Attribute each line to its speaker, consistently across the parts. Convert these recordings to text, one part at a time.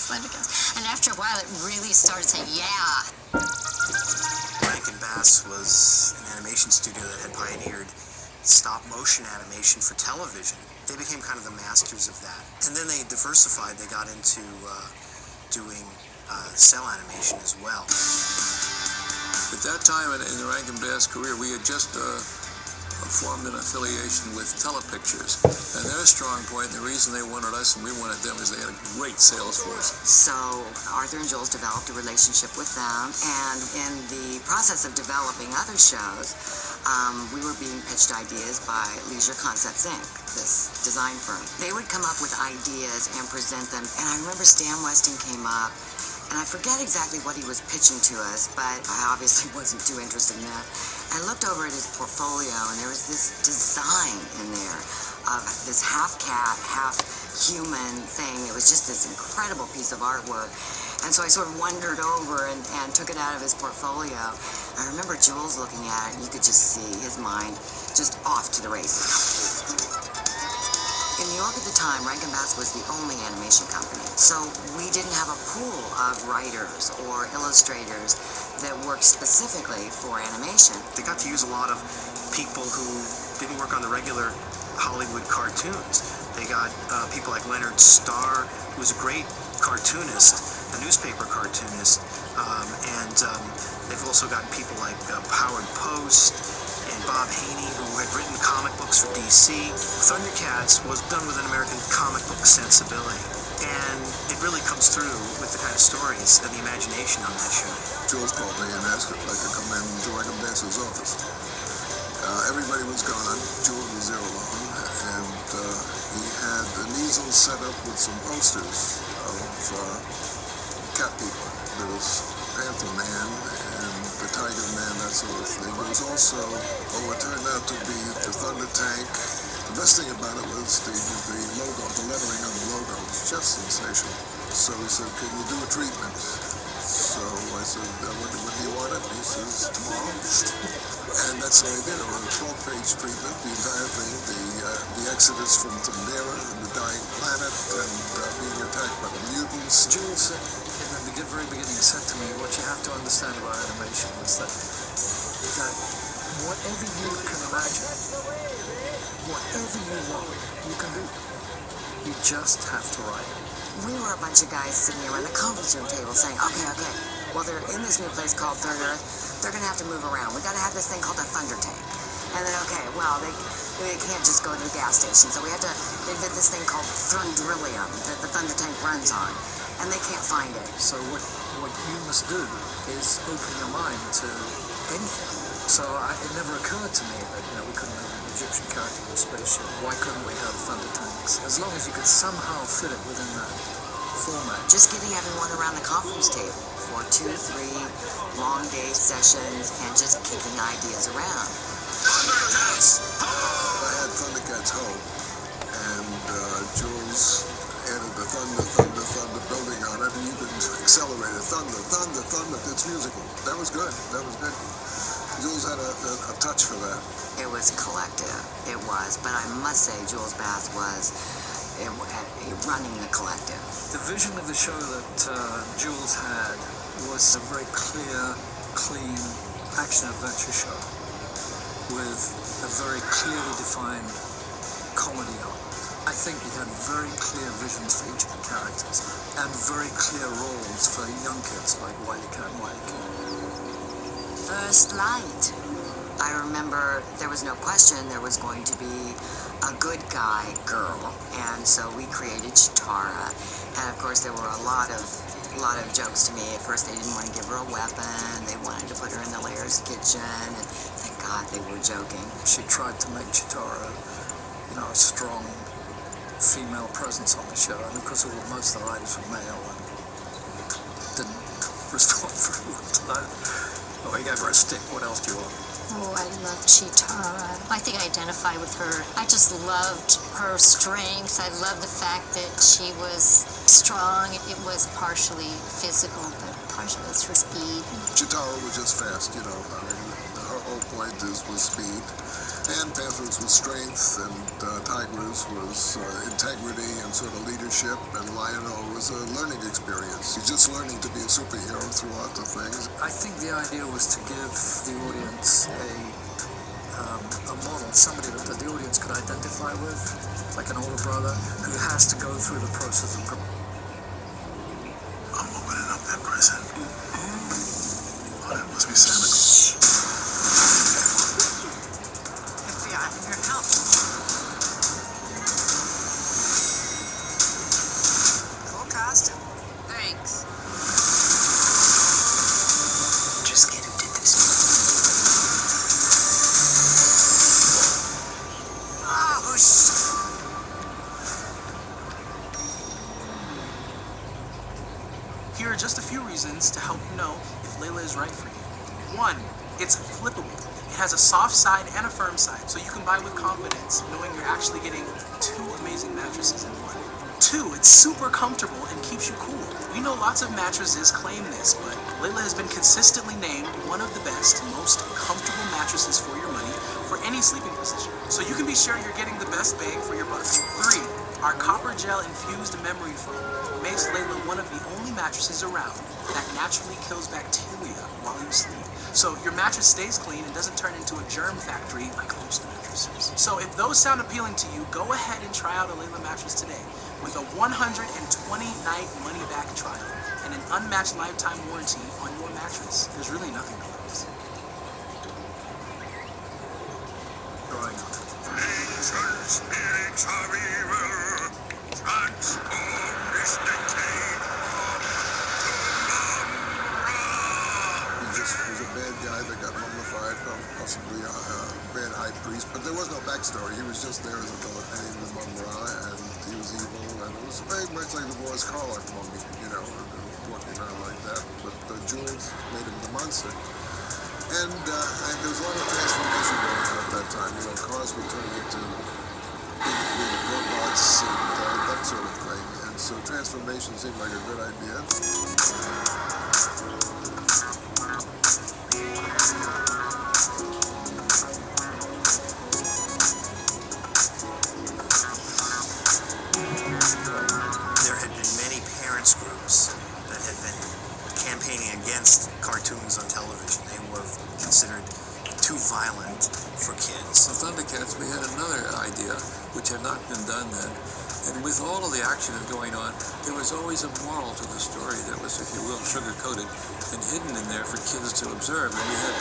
Speaker 1: Thundercats. And after a while, it really started saying, yeah.
Speaker 2: Rankin Bass was an animation studio that had pioneered stop-motion animation for television. They became kind of the masters of that. And then they diversified. They got into doing cell animation as well.
Speaker 3: At that time in the Rankin Bass career, we had just formed an affiliation with Telepictures. And their strong point, the reason they wanted us and we wanted them, is they had a great sales force.
Speaker 4: So Arthur and Jules developed a relationship with them, and in the process of developing other shows, we were being pitched ideas by Leisure Concepts Inc., this design firm. They would come up with ideas and present them, and I remember Stan Weston came up, and I forget exactly what he was pitching to us, but I obviously wasn't too interested in that. I looked over at his portfolio, and there was this design in there of this half cat, half human thing. It was just this incredible piece of artwork. And so I sort of wandered over and took it out of his portfolio. I remember Jules looking at it, and you could just see his mind just off to the races. In New York at the time, Rankin Bass was the only animation company, so we didn't have a pool of writers or illustrators that worked specifically for animation.
Speaker 2: They got to use a lot of people who didn't work on the regular Hollywood cartoons. They got people like Leonard Starr, who was a great cartoonist, a newspaper cartoonist, and they've also got people like Howard Post and Bob Haney, who had written comic books for DC. Thundercats was done with an American comic book sensibility, and it really comes through with the kind of stories and the imagination on that show.
Speaker 3: Jules called me and asked if I could come in to Rankin Bass's office. Everybody was gone. Jules was there alone, and he had an easel set up with some posters of cat people. There was Panther Man and the Tiger Man, that sort of thing. There was also, it turned out to be the Thunder Tank. The best thing about it was the logo, the lettering on the logo was just sensational. So he said, "Can you do a treatment?" So I said, when do you want it? He says, "Tomorrow." And that's what I did. It was a 12-page treatment, the entire thing, the exodus from Thundarian and the dying planet and being attacked by the mutants.
Speaker 5: Jules, in the very beginning, said to me, what you have to understand about animation is that whatever you can imagine, whatever you want, you can do. You just have to write it.
Speaker 4: We were a bunch of guys sitting around the conference room table saying, okay, well, they're in this new place called Third Earth. They're going to have to move around. We got to have this thing called a Thunder Tank. And then, they can't just go to the gas station. So we had to invent this thing called Thundarian that the Thunder Tank runs on. And they can't find it.
Speaker 5: So what you must do is open your mind to anything. So it never occurred to me that we couldn't have an Egyptian character in a spaceship. Why couldn't we have Thunder Tanks? As long as you could somehow fit it within that format.
Speaker 4: Just getting everyone around the conference table for 2-3 long day sessions and just kicking ideas around.
Speaker 3: Thundercats! I had Thundercats home, and Jules added the thunder building on it, and you could accelerate it. Thunder, it's musical. That was good. Jules had a touch for that.
Speaker 4: It was collective. It was. But I must say, Jules Bass was running the collective.
Speaker 5: The vision of the show that Jules had was a very clear, clean action-adventure show with a very clearly defined comedy element. I think he had very clear visions for each of the characters and very clear roles for young kids like Wile E. Cat and Wile E. Kid.
Speaker 4: First light. I remember there was no question there was going to be a good guy girl, and so we created Chitara. And of course there were a lot of jokes to me. At first they didn't want to give her a weapon, they wanted to put her in the Lair's kitchen, and thank God they were joking.
Speaker 5: She tried to make Chitara, a strong female presence on the show, and of course most of the writers were male and didn't respond very well to that. Oh, he gave her a stick. What else do you want?
Speaker 1: Oh, I love Chitara. I think I identify with her. I just loved her strength. I love the fact that she was strong. It was partially physical, but partially through speed.
Speaker 3: Chitara was just fast, Old Pointers was speed, and Panthers was strength, and Tigers was integrity and sort of leadership, and Lionel was a learning experience. You're just learning to be a superhero throughout the things.
Speaker 5: I think the idea was to give the audience a model, somebody that the audience could identify with, like an older brother who has to go through the process of
Speaker 3: I'm opening up that present. Oh, that must be Santa Claus.
Speaker 4: FBI, your help. Cool costume. Thanks.
Speaker 2: Just get who did this.
Speaker 4: Oh, shit.
Speaker 6: Here are just a few reasons to help you know if Layla is right for you. 1, it's flippable. It has a soft side and a firm side, so you can buy with confidence, knowing you're actually getting 2 amazing mattresses in one. 2, it's super comfortable and keeps you cool. We know lots of mattresses claim this, but Layla has been consistently named one of the best, most comfortable mattresses for your money for any sleeping position. So you can be sure you're getting the best bang for your buck. 3, our copper gel infused memory foam makes Layla one of the only mattresses around that naturally kills bacteria while you sleep. So your mattress stays clean and doesn't turn into a germ factory like most mattresses. So if those sound appealing to you, go ahead and try out a Layla mattress today with a 120-night money-back trial and an unmatched lifetime warranty on your mattress. There's really nothing to lose.
Speaker 5: drawing on it.
Speaker 3: Ancient spirits of evil, transform this decayed form to Mum-Ra. He just was a bad guy that got mummified, possibly a bad high priest, but there was no backstory. He was just there as a villain, and he was Mum-Ra, and he was evil, and it was very much like the Boris Karloff mummy, walking around like that. But Jules made him the monster. And there was a lot of transformation going on at that time. Cars were turning into big robots and that sort of thing. And so transformation seemed like a good idea.
Speaker 2: There had been many parents groups that had been campaigning against cartoons on television. They were considered too violent for kids.
Speaker 7: The Thundercats, we had another idea, which had not been done then. And with all of the action going on, there was always a moral to the story that was, if you will, sugar-coated and hidden in there for kids to observe. And we had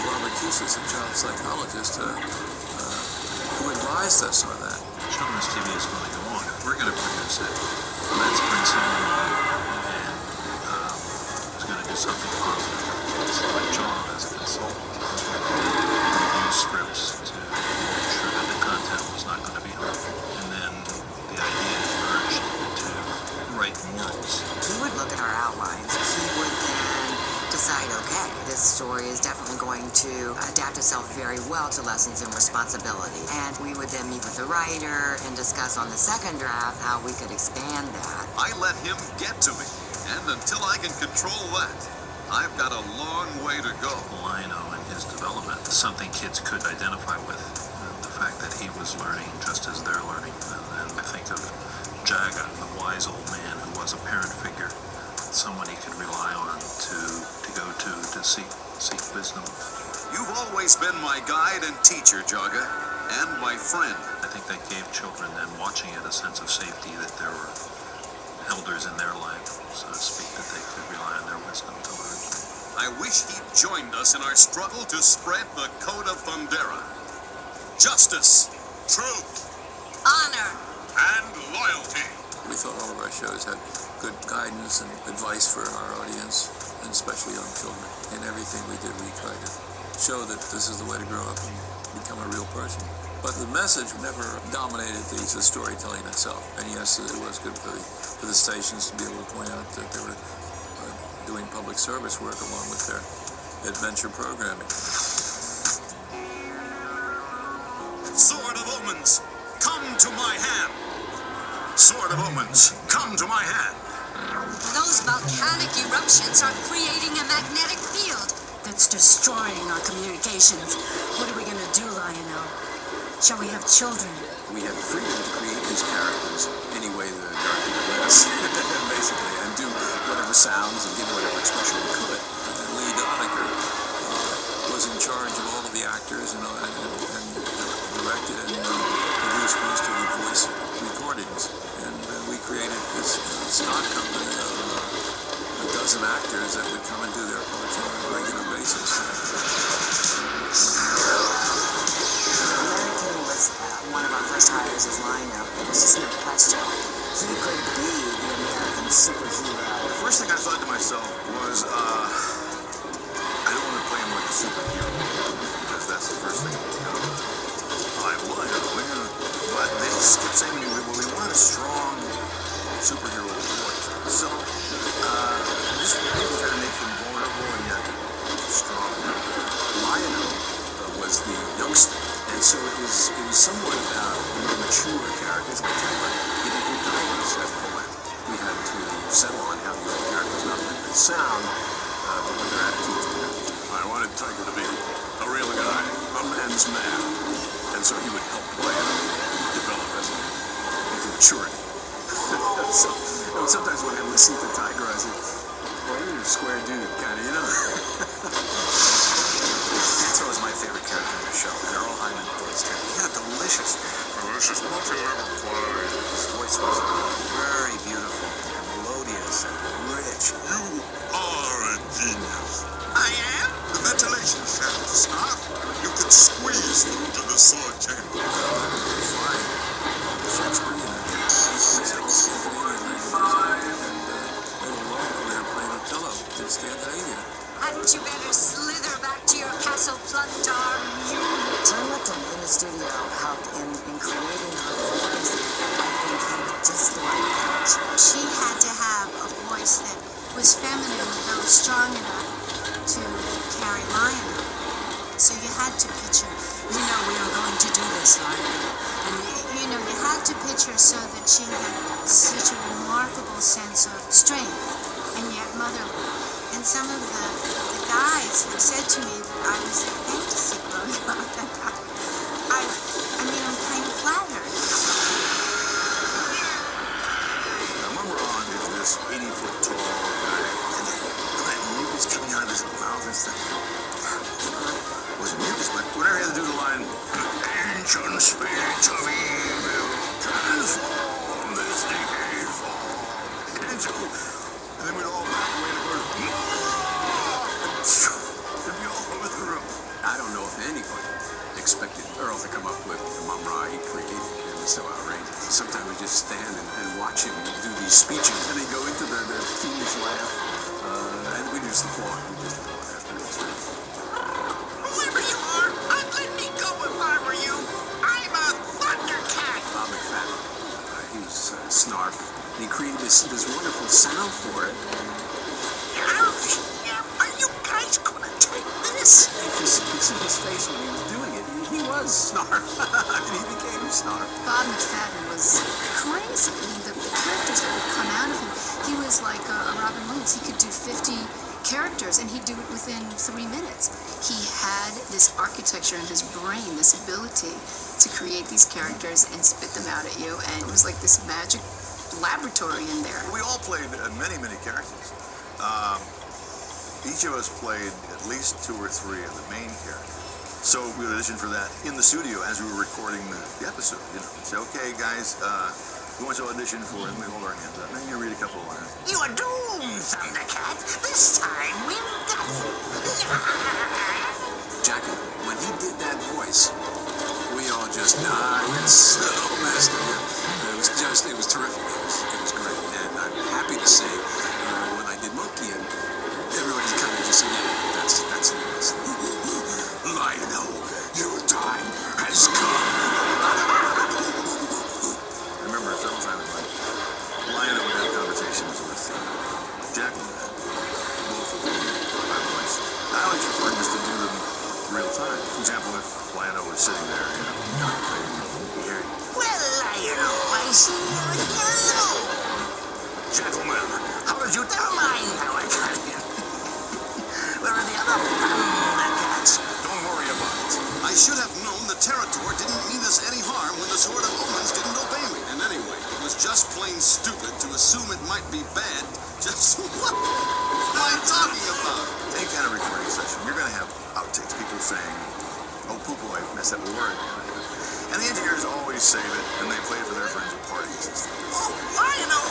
Speaker 7: Robert Cusis, a child psychologist, who advised us on that.
Speaker 8: Children's TV is going to go on. If we're going to produce it, let's bring someone along and who's going to do something positive for kids, like John as a consultant. Review scripts to ensure that the content was not going to be harmful. And then the idea emerged to write morals.
Speaker 4: He would look at our outlines. He would then decide, okay, this story is definitely going to adapt itself very well to lessons and responsibility. And we would then meet with the writer and discuss on the second draft how we could expand that.
Speaker 9: I let him get to me, and until I can control that, I've got a long way to go.
Speaker 8: Lino and his development, something kids could identify with. The fact that he was learning just as they're learning. And I think of Jaga, the wise old man who was a parent figure, someone he could rely on to go to seek wisdom.
Speaker 9: You've always been my guide and teacher, Jaga, and my friend.
Speaker 8: I think that gave children then watching it a sense of safety, that there were elders in their life, so to speak, that they could rely on their wisdom to learn.
Speaker 9: I wish he'd joined us in our struggle to spread the code of Thundera. Justice, truth,
Speaker 1: Honor.
Speaker 9: and loyalty.
Speaker 7: We thought all of our shows had good guidance and advice for our audience, and especially young children. In everything we did, we tried to show that this is the way to grow up and become a real person. But the message never dominated the storytelling itself. And yes, it was good for the stations to be able to point out that they were doing public service work along with their adventure programming.
Speaker 9: Sword of Omens, come to my hand. Sword of Omens, come to my hand.
Speaker 1: Those volcanic eruptions are creating a magnetic field.
Speaker 10: that's destroying our communications. What are we going to do, Lionel? Shall we have children?
Speaker 8: We had the freedom to create these characters any way the director let us, basically, and do whatever sounds and give whatever expression we could. And Lee Donecker was in charge of all of the actors and directed and produced most of the voice recordings. And we created this stock company of a dozen actors that would come and do their parts on a regular basis.
Speaker 4: One of our first hires as Lionel. There's just no question. He could be the American superhero.
Speaker 3: The first thing I thought to myself was, I don't want to play him like a superhero, because that's the first thing I would. But they kept saying to me, well, we want a strong superhero voice. So, just maybe try to make him vulnerable and yet strong. Lionel was the youngster. And so it was somewhat about more mature characters like Tiger. He didn't guide us as we went. We had to settle on how the other characters not only could sound, but what their attitudes were. I wanted Tiger to be a real guy, a man's man. And so he would help Lionel develop into maturity. So sometimes when I listen to Tiger, I say, well, you're a square dude, kind of, you know? That was my favorite character in the show. And Earl Hyman voiced him. He had a delicious multi-level quality. His voice was very beautiful, and melodious, and rich.
Speaker 9: You are a genius. I am? The ventilation shaft is not. You could squeeze through to the sword chamber.
Speaker 8: Fine. Shakespeare, he speaks all Scandinavian languages, and they were long career playing Othello in Scandinavia.
Speaker 10: Hadn't you better slither back to your castle, Thundarian?
Speaker 4: Jonathan in the studio helped in creating her voice. I think he was just the right pitch.
Speaker 1: She had to have a voice that was feminine, though strong enough to carry Lionel. So you had to pitch her.
Speaker 10: We are going to do this, Lionel.
Speaker 1: And you had to pitch her so that she had such a remarkable sense of strength and yet motherly. And some of the guys have said to me that I was a fantasy growing up. I'm kind of flattered.
Speaker 3: Now, Mummeron is this 80-foot tall guy, and that mucus coming out of his mouth and stuff. It wasn't mucus, but whenever he had to do the line, ancient spirits of evil, transform this decayed form. And then we'd all back away and go, it'd be all over the room.
Speaker 8: I don't know if anybody expected Earl to come up with the Mum-Ra he created. It was so outrageous. Sometimes we just stand and watch him do these speeches, and they go into the fiendish laugh, and we just applaud. Afterwards.
Speaker 9: Whoever you are, I'd let me go if I were you. I'm a Thundercat.
Speaker 8: Bob McFadden, he was Snarf. He created this wonderful sound for it.
Speaker 9: Ouch! Are you guys gonna take this?
Speaker 8: You could see his face when he was doing it. He was Snarf. I mean, he became Snarf.
Speaker 1: Bob McFadden was crazy. I mean, the characters that would come out of him, he was like a Robin Williams. He could do 50 characters, and he'd do it within 3 minutes. He had this architecture in his brain, this ability to create these characters and spit them out at you, and it was like this magic laboratory in there.
Speaker 3: We all played many, many characters. Each of us played at least 2 or 3 of the main characters. So we would audition for that in the studio as we were recording the episode. We'd say, okay, guys, who wants to audition for it? And we hold our hands up. And then you read a couple of lines.
Speaker 9: You are doomed, Thundercat. This time we've got you.
Speaker 8: Jackie, when he did that voice, we all just died. Yes, oh, master. It was terrific. It was great. And I'm happy to say, when I did Monkey, and everybody kind of just said, yeah, that's it. Lionel, your time has come.
Speaker 3: I remember several times when Lionel would have conversations with Jacqueline, both of them by voice. I always preferred just to do them real time. For example, if Lionel was sitting there, you hear it.
Speaker 9: Well, Lionel, I see you're yellow.
Speaker 3: Gentlemen, how did you
Speaker 9: Never mind how I got here. Where are the other
Speaker 11: kind of recording session, you're going to have outtakes, people saying, oh, poo-poo, I messed up a word. And the engineers always say that, and they play it for their friends at parties and stuff. Oh, Lionel!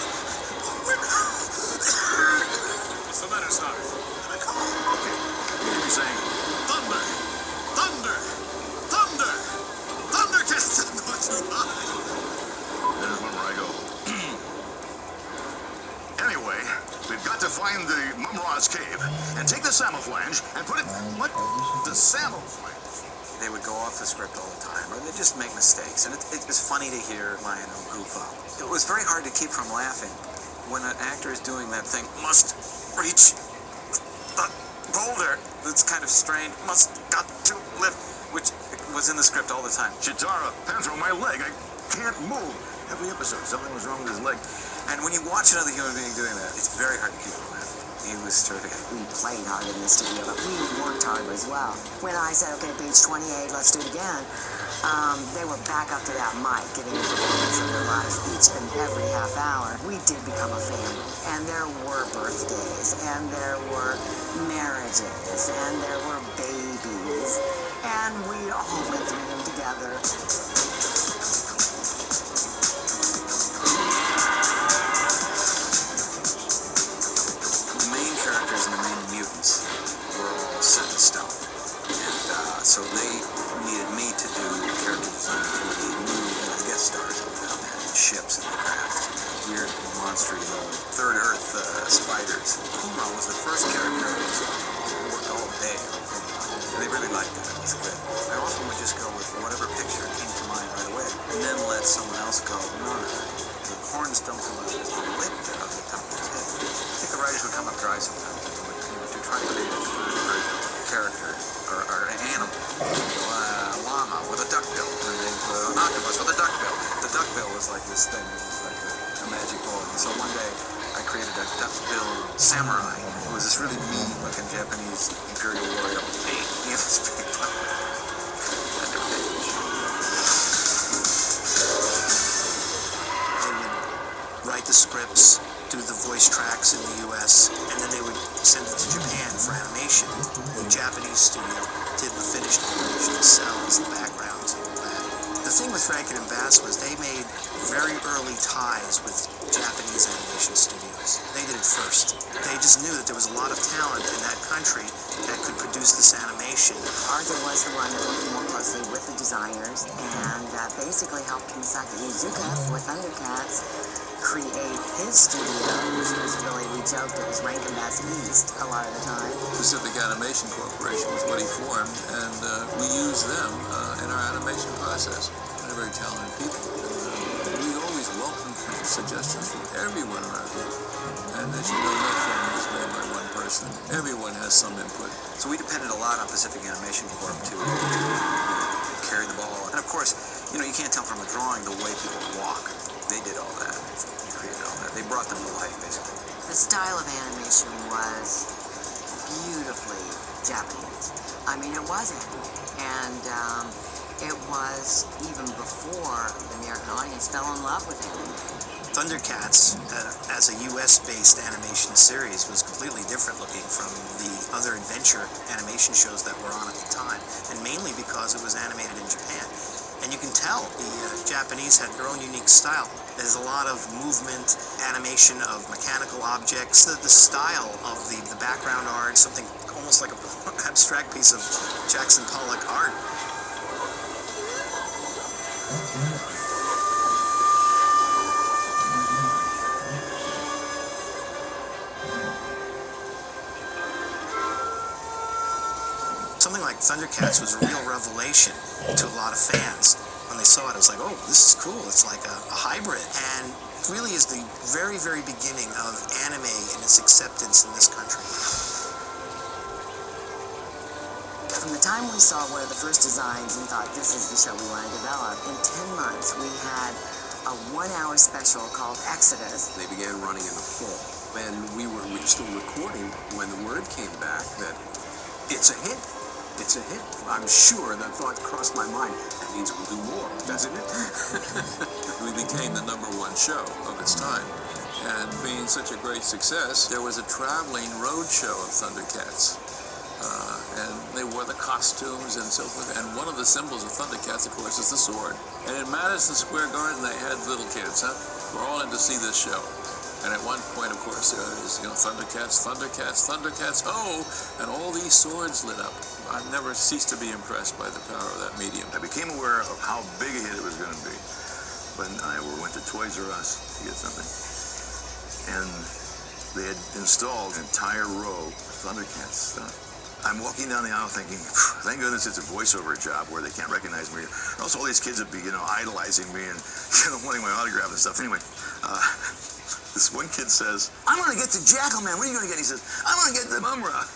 Speaker 9: What's the matter, Sarge?
Speaker 11: Okay, you're going to be saying, thunder, thunder, thunder, Thundercats! I'm going too high. There's one where I go, anyway, we've got to find the Mumra's cave and take the Samouflange and put it... What? The Samouflange?
Speaker 12: They would go off the script all the time, or they'd just make mistakes, and it was funny to hear Lionel goof up. It was very hard to keep from laughing when an actor is doing that thing, must reach the boulder, that's kind of strained, must got to lift, which was in the script all the time.
Speaker 11: Chitara, Panthro, my leg, I can't move. Every episode, something was wrong with his leg.
Speaker 12: And when you watch another human being doing that, it's very hard to keep from laughing. He was terrific.
Speaker 4: We played hard in the studio, but we worked hard as well. When I said, okay, page 28, let's do it again, they were back up to that mic, giving the performance of their lives each and every half hour. We did become a family, and there were birthdays, and there were marriages, and there were babies, and we all went through them together.
Speaker 12: So they needed me to do character design for the new guest stars that were down there, the ships and the craft, weird, monstery little third Earth spiders. Puma was the first character who worked all day on Puma, and they really liked it. It was good. I often would just go with whatever picture came to mind right away, and then let someone else go, no, the horns don't come out of his lip there on the top of his head. I think the writers would come up dry sometimes, to try to create a third character or an animal, a llama with a duckbill, and an octopus with a duckbill. The duckbill was like this thing, it was like a magic ball. And so one day I created a duckbill samurai who was this really mean-looking Japanese imperial warrior. Hey, he was big.
Speaker 2: They would write the scripts, do the voice tracks in the US, and then they would send it to Japan for animation. The Japanese studio did the finished animation, the cells, the backgrounds, and all that. The thing with Franken and Bass was they made very early ties with Japanese animation studios. They did it first. They just knew that there was a lot of talent in that country that could produce this animation.
Speaker 4: Arthur was the one that worked more closely with the designers and basically helped Misaki Iizuka with Thundercats create his studio, which was really, we joked, it was Rankin Bass East a lot of the time.
Speaker 7: Pacific Animation Corporation was what he formed, and we used them in our animation process. They're very talented people. And, we always welcome suggestions from everyone in our group. And as you know, no film is made by one person. Everyone has some input.
Speaker 12: So we depended a lot on Pacific Animation Corp to carry the ball. And of course, you can't tell from a drawing the way people walk. They did all that. They created all that. They brought them to life, basically.
Speaker 4: The style of animation was beautifully Japanese. I mean, it wasn't. And it was even before the American audience fell in love with it.
Speaker 2: Thundercats, as a US-based animation series, was completely different looking from the other adventure animation shows that were on at the time, and mainly because it was animated in Japan. And you can tell the Japanese had their own unique style. There's a lot of movement, animation of mechanical objects, the style of the background art, something almost like an abstract piece of Jackson Pollock art. Something like Thundercats was a real revelation to a lot of fans. When they saw it, it was like, oh, this is cool. It's like a hybrid. And it really is the very, very beginning of anime and its acceptance in this country.
Speaker 4: From the time we saw one of the first designs and thought this is the show we want to develop, in 10 months we had a 1-hour special called Exodus.
Speaker 13: They began running in the fall, and we were still recording when the word came back that it's a hit. It's a hit. I'm sure that thought crossed my mind. That means we'll do more, doesn't it?
Speaker 7: We became the #1 show of its time. And being such a great success, there was a traveling road show of Thundercats. And they wore the costumes and so forth. And one of the symbols of Thundercats, of course, is the sword. And in Madison Square Garden, they had little kids, We're all in to see this show. And at one point, of course, there was, Thundercats, Thundercats, Thundercats, oh! And all these swords lit up. I've never ceased to be impressed by the power of that medium.
Speaker 11: I became aware of how big a hit it was going to be when I went to Toys R Us to get something. And they had installed an entire row of Thundercats stuff. I'm walking down the aisle thinking, thank goodness it's a voiceover job where they can't recognize me. Also, all these kids would be, idolizing me and, wanting my autograph and stuff. Anyway, this one kid says, I want to get the Jackalman. What are you going to get? He says, I want to get the Mumra.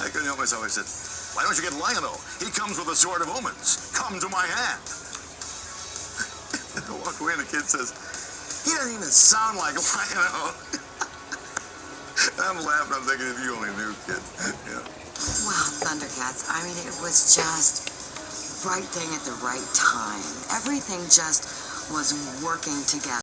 Speaker 11: I couldn't help myself. I said, why don't you get Lionel? He comes with a sword of omens. Come to my hand. I walk away and the kid says, he doesn't even sound like Lionel. I'm laughing. I'm thinking, if you only knew, kid.
Speaker 4: Wow, Thundercats. I mean, it was just right thing at the right time. Everything just was working together.